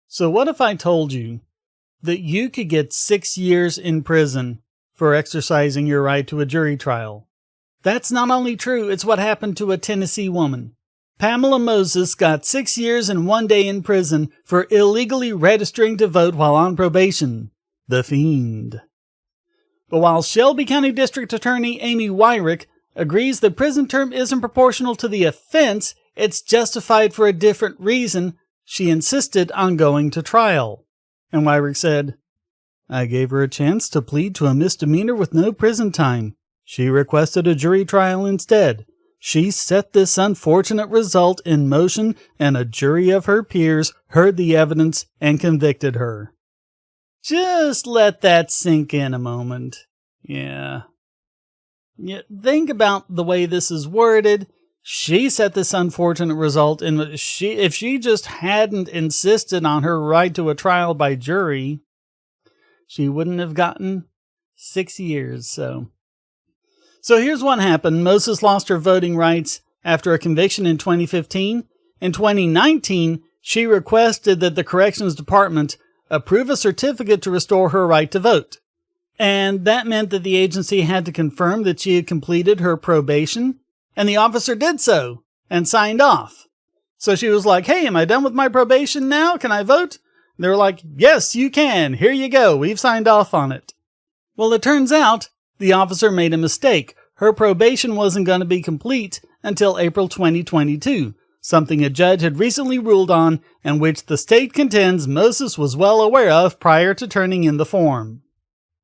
So what if I told you that you could get 6 years in prison for exercising your right to a jury trial? That's not only true, it's what happened to a Tennessee woman. Pamela Moses got 6 years and 1 day in prison for illegally registering to vote while on probation. The fiend. But while Shelby County District Attorney Amy Wyrick agrees the prison term isn't proportional to the offense, it's justified for a different reason, she insisted on going to trial. And Wyrick said, "I gave her a chance to plead to a misdemeanor with no prison time. She requested a jury trial instead. She set this unfortunate result in motion, and a jury of her peers heard the evidence and convicted her." Just let that sink in a moment. Yeah, think about the way this is worded. She set this unfortunate result in if she just hadn't insisted on her right to a trial by jury, she wouldn't have gotten 6 years. So here's what happened. Moses lost her voting rights after a conviction in 2015. In 2019, she requested that the Corrections Department approve a certificate to restore her right to vote. And that meant that the agency had to confirm that she had completed her probation, and the officer did so and signed off. So she was like, "Hey, am I done with my probation now? Can I vote?" They were like, "Yes, you can. Here you go. We've signed off on it." Well, it turns out the officer made a mistake. Her probation wasn't going to be complete until April 2022, something a judge had recently ruled on and which the state contends Moses was well aware of prior to turning in the form.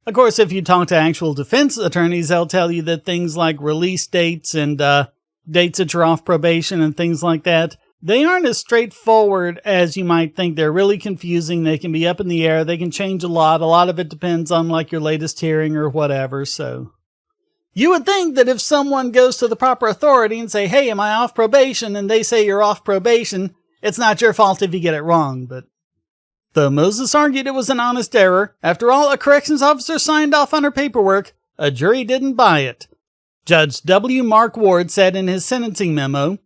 Of course, if you talk to actual defense attorneys, they'll tell you that things like release dates and dates that you're off probation and things like that, they aren't as straightforward as you might think. They're really confusing. They can be up in the air. They can change a lot. A lot of it depends on like your latest hearing or whatever. So you would think that if someone goes to the proper authority and say, "Hey, am I off probation?" and they say you're off probation, it's not your fault if you get it wrong. But though Moses argued it was an honest error, after all, a corrections officer signed off on her paperwork, a jury didn't buy it. Judge W. Mark Ward said in his sentencing memo,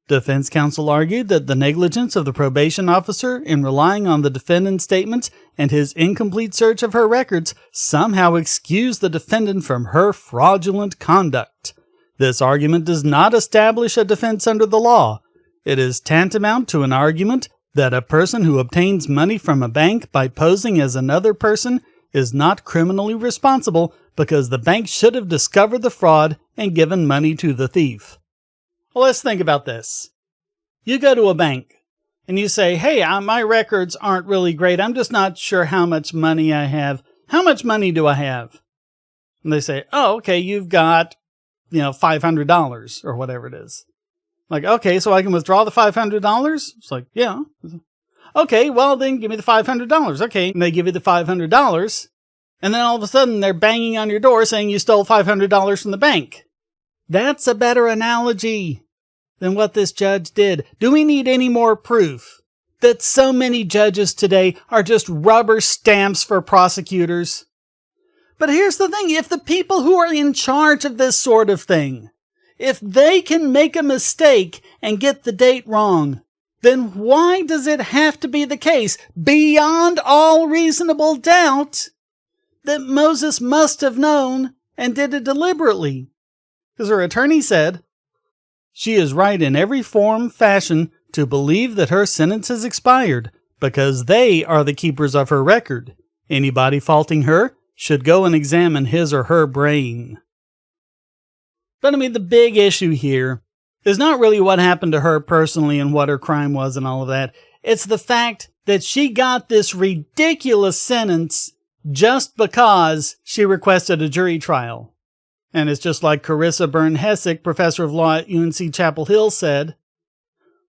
defense counsel argued that the negligence of the probation officer in relying on the defendant's statements and his incomplete search of her records somehow excused the defendant from her fraudulent conduct. This argument does not establish a defense under the law. It is tantamount to an argument that a person who obtains money from a bank by posing as another person is not criminally responsible because the bank should have discovered the fraud and given money to the thief. Well, let's think about this. You go to a bank and you say, "Hey, my records aren't really great. I'm just not sure how much money I have. How much money do I have?" And they say, "Oh, okay, you've got, $500 or whatever it is." Like, "Okay, so I can withdraw the $500? It's like, "Yeah." "Okay, well then give me the $500. Okay. And they give you the $500. And then all of a sudden they're banging on your door saying you stole $500 from the bank. That's a better analogy than what this judge did. Do we need any more proof that so many judges today are just rubber stamps for prosecutors? But here's the thing. If the people who are in charge of this sort of thing, if they can make a mistake and get the date wrong, then why does it have to be the case, beyond all reasonable doubt, that Moses must have known and did it deliberately? Because her attorney said, "She is right in every form, fashion, to believe that her sentence has expired, because they are the keepers of her record. Anybody faulting her should go and examine his or her brain." But the big issue here is not really what happened to her personally and what her crime was and all of that. It's the fact that she got this ridiculous sentence just because she requested a jury trial. And it's just like Carissa Byrne-Hessick, professor of law at UNC Chapel Hill, said,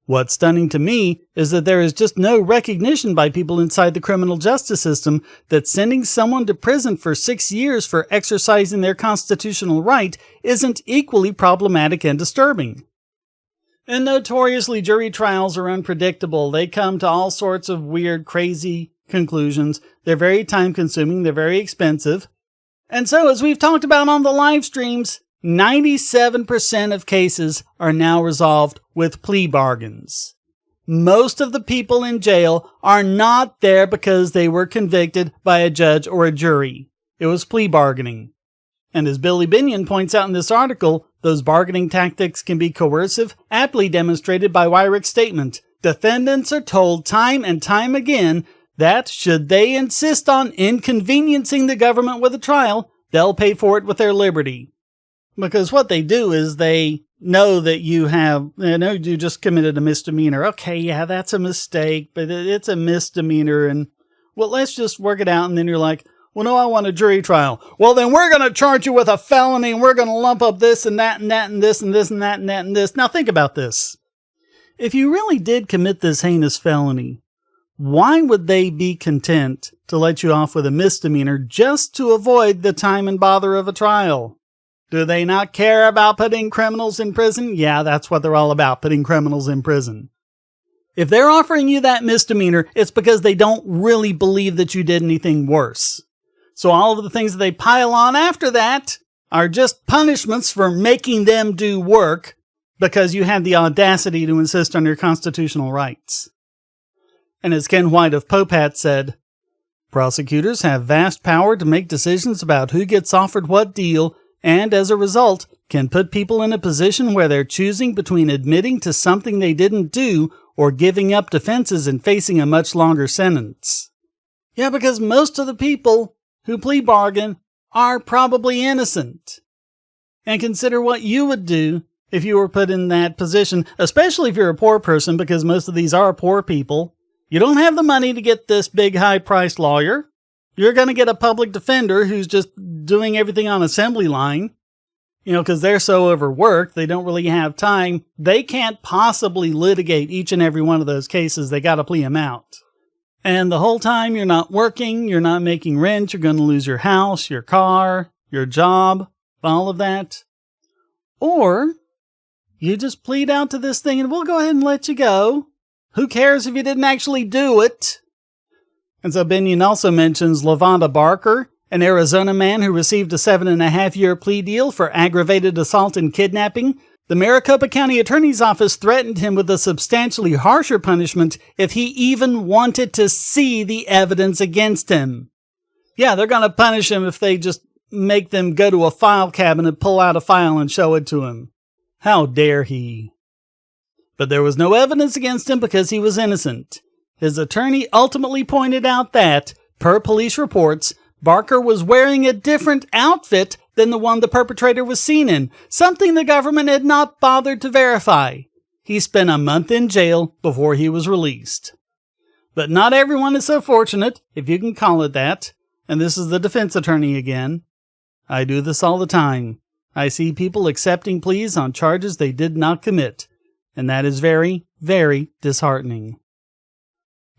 "What's stunning to me is that there is just no recognition by people inside the criminal justice system that sending someone to prison for 6 years for exercising their constitutional right isn't equally problematic and disturbing." And notoriously, jury trials are unpredictable. They come to all sorts of weird, crazy conclusions. They're very time-consuming. They're very expensive. And so, as we've talked about on the live streams, 97% of cases are now resolved with plea bargains. most of the people in jail are not there because they were convicted by a judge or a jury. It was plea bargaining. And as Billy Binion points out in this article, those bargaining tactics can be coercive, aptly demonstrated by Wyrick's statement. Defendants are told time and time again that, should they insist on inconveniencing the government with a trial, they'll pay for it with their liberty. Because what they do is they know that you just committed a misdemeanor. Okay, yeah, that's a mistake, but it's a misdemeanor, and, well, let's just work it out, and then you're like, well, no, I want a jury trial. Well, then we're going to charge you with a felony, and we're going to lump up this and that and that and this and this and that and that and this. Now think about this. If you really did commit this heinous felony, why would they be content to let you off with a misdemeanor just to avoid the time and bother of a trial? Do they not care about putting criminals in prison? Yeah, that's what they're all about, putting criminals in prison. If they're offering you that misdemeanor, it's because they don't really believe that you did anything worse. So all of the things that they pile on after that are just punishments for making them do work because you had the audacity to insist on your constitutional rights. And as Ken White of Popat said, prosecutors have vast power to make decisions about who gets offered what deal, and as a result, can put people in a position where they're choosing between admitting to something they didn't do or giving up defenses and facing a much longer sentence. Yeah, because most of the people who plea bargain are probably innocent. And consider what you would do if you were put in that position, especially if you're a poor person, because most of these are poor people. You don't have the money to get this big high-priced lawyer. You're going to get a public defender who's just doing everything on assembly line, because they're so overworked, they don't really have time. They can't possibly litigate each and every one of those cases. They got to plea them out. And the whole time you're not working, you're not making rent, you're going to lose your house, your car, your job, all of that. Or you just plead out to this thing and we'll go ahead and let you go. Who cares if you didn't actually do it? And so Binion also mentions Lavonda Barker, an Arizona man who received a 7.5-year plea deal for aggravated assault and kidnapping. The Maricopa County Attorney's Office threatened him with a substantially harsher punishment if he even wanted to see the evidence against him. Yeah, they're going to punish him if they just make them go to a file cabinet, pull out a file, and show it to him. How dare he? But there was no evidence against him because he was innocent. His attorney ultimately pointed out that, per police reports, Barker was wearing a different outfit than the one the perpetrator was seen in, something the government had not bothered to verify. He spent a month in jail before he was released. But not everyone is so fortunate, if you can call it that, and this is the defense attorney again. I do this all the time. I see people accepting pleas on charges they did not commit, and that is very, very disheartening.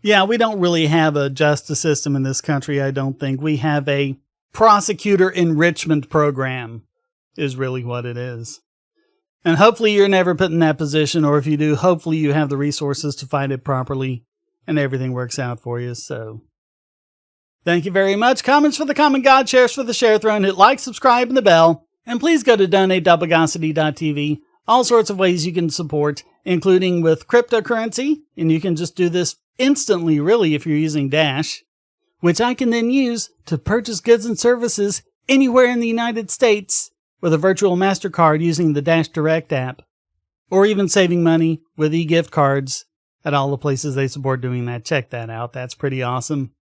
Yeah, we don't really have a justice system in this country, I don't think. We have a prosecutor enrichment program, is really what it is. And hopefully you're never put in that position, or if you do, hopefully you have the resources to fight it properly, and everything works out for you, so. Thank you very much. Comments for the Common God, shares for the Share Throne. Hit like, subscribe, and the bell. And please go to donate.bogosity.tv. All sorts of ways you can support, including with cryptocurrency, and you can just do this instantly, really, if you're using Dash, which I can then use to purchase goods and services anywhere in the United States with a virtual MasterCard using the Dash Direct app, or even saving money with e-gift cards at all the places they support doing that. Check that out. That's pretty awesome.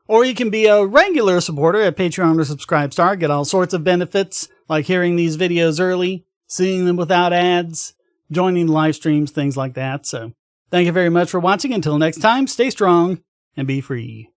Or you can be a regular supporter at Patreon or Subscribestar, get all sorts of benefits, like hearing these videos early, seeing them without ads, joining live streams, things like that. So thank you very much for watching. Until next time, stay strong and be free.